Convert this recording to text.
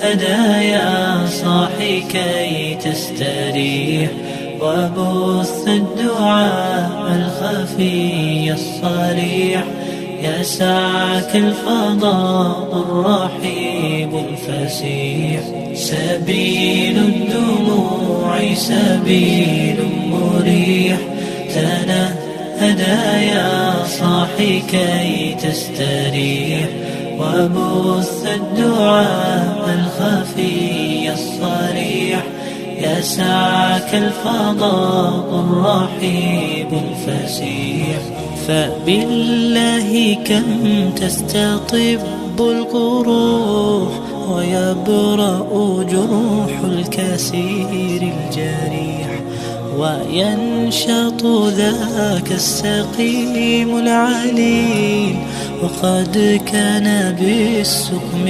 هدايا صاحي كي تستريح، وبث الدعاء الخفي الصريح، يسعك الفضاء الرحيب الفسيح. سبيل الدموع سبيل مريح، هدايا صاحي كي تستريح، وبث الدعاء الخفي الصريح، يسعك الفضاء الرحيب الفسيح. فبالله كم تستطب القروح، ويبرأ جروح الكسير الجريح، وينشط ذاك السقيم العليل، وقد كان بالسقم